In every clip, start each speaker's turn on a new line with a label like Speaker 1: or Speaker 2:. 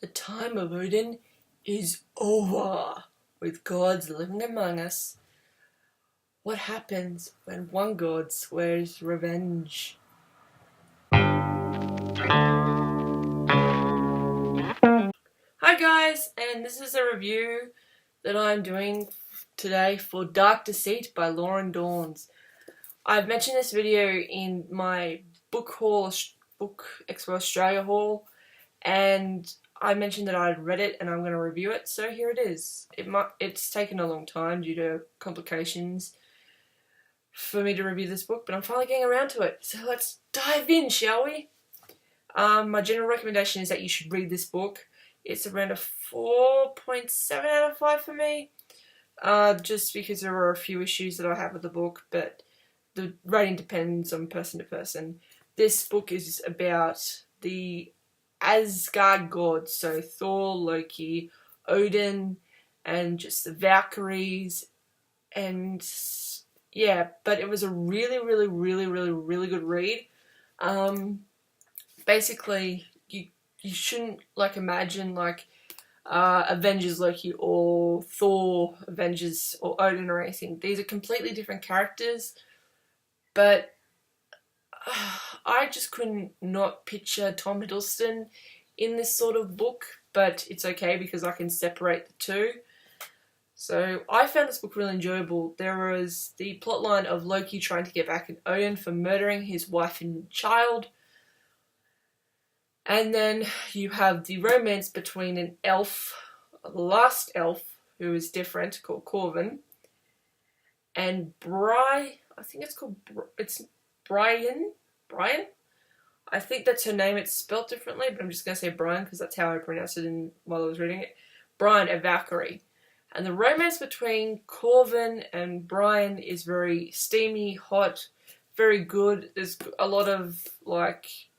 Speaker 1: The time of Odin is over. With gods living among us, what happens when one god swears revenge? Hi guys, and this is a review that I'm doing today for Dark Deceit by Lauren Dawes. I've mentioned this video in my Book Expo Australia haul, and I mentioned that I'd read it and I'm going to review it, so here it is. It's taken a long time due to complications for me to review this book, but I'm finally getting around to it. So let's dive in, shall we? My general recommendation is that you should read this book. It's around a 4.7 out of 5 for me, just because there are a few issues that I have with the book, but the rating depends on person to person. This book is about the Asgard gods, so Thor, Loki, Odin, and just the Valkyries, and yeah, but it was a really good read. Basically, you shouldn't imagine Avengers Loki or Thor Avengers or Odin or anything. These are completely different characters, but I just couldn't not picture Tom Hiddleston in this sort of book, but it's okay because I can separate the two. So I found this book really enjoyable. There was the plotline of Loki trying to get back at Odin for murdering his wife and child. And then you have the romance between an elf, the last elf, who is different, called Corvin, and I think it's Brian? I think that's her name. It's spelt differently, but I'm just going to say Brian because that's how I pronounced it while I was reading it. Brian, a Valkyrie. And the romance between Corvin and Brian is very steamy, hot, very good. There's a lot of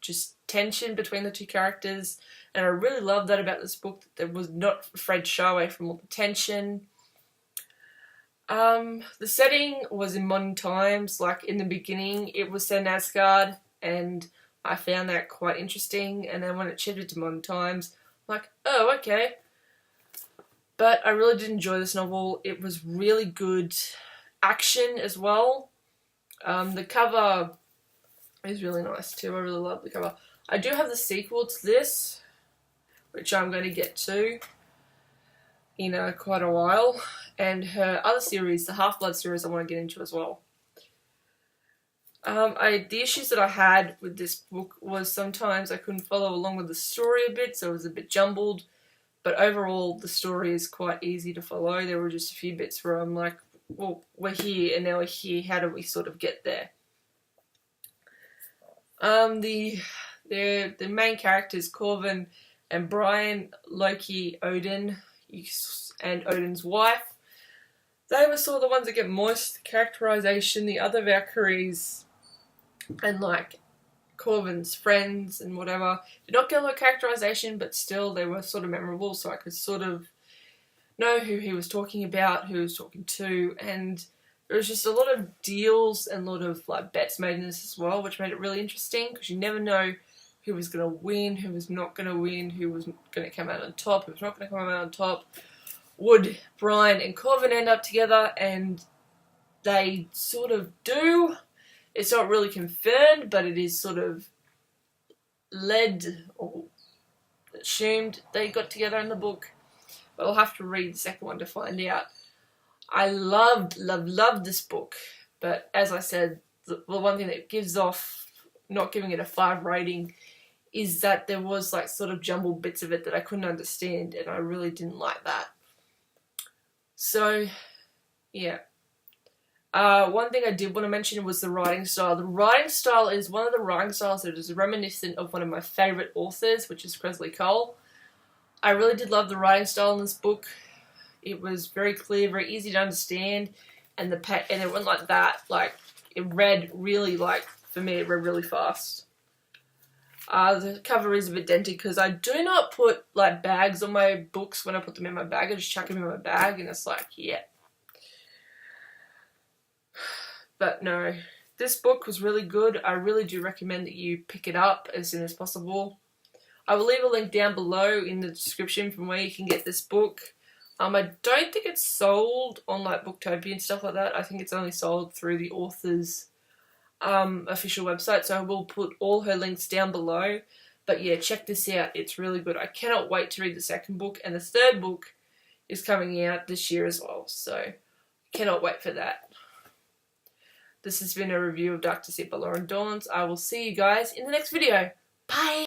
Speaker 1: just tension between the two characters, and I really love that about this book, that was not afraid to shy away from all the tension. The setting was in modern times. In the beginning it was set in Asgard, and I found that quite interesting, and then when it shifted to modern times, I'm like, oh, okay. But I really did enjoy this novel. It was really good action as well. The cover is really nice too. I really love the cover. I do have the sequel to this, which I'm going to get to in quite a while, and her other series, the Half-Blood series, I want to get into as well. The issues that I had with this book was sometimes I couldn't follow along with the story a bit, so it was a bit jumbled, but overall the story is quite easy to follow. There were just a few bits where I'm like, well, we're here and now we're here, how do we sort of get there? The main characters, Corvin and Brian, Loki, Odin, and Odin's wife, they were sort of the ones that get most characterization. The other Valkyries and Corvin's friends and whatever did not get a lot of characterization, but still they were sort of memorable, so I could sort of know who he was talking about, who he was talking to, and there was just a lot of deals and a lot of bets made in this as well, which made it really interesting because you never know who was going to win, who was not going to win, who was going to come out on top, who was not going to come out on top. Would Brian and Corvin end up together? And they sort of do. It's not really confirmed, but it is sort of led or assumed they got together in the book. But I'll have to read the second one to find out. I loved this book, but as I said, the one thing that gives off not giving it a 5 rating is that there was sort of jumbled bits of it that I couldn't understand, and I really didn't like that. So, yeah. One thing I did want to mention was the writing style. The writing style is one of the writing styles that is reminiscent of one of my favourite authors, which is Kresley Cole. I really did love the writing style in this book. It was very clear, very easy to understand, and it went like that. It read really, for me, it read really fast. The cover is a bit dented because I do not put bags on my books when I put them in my bag. I just chuck them in my bag, and it's yeah. But no, this book was really good. I really do recommend that you pick it up as soon as possible. I will leave a link down below in the description from where you can get this book. I don't think it's sold on like Booktopia and stuff like that. I think it's only sold through the author's official website, so I will put all her links down below. But yeah, check this out. It's really good. I cannot wait to read the second book, and the third book is coming out this year as well, so cannot wait for that. This has been a review of Dark Deceit by Lauren Dawes. I will see you guys in the next video. Bye!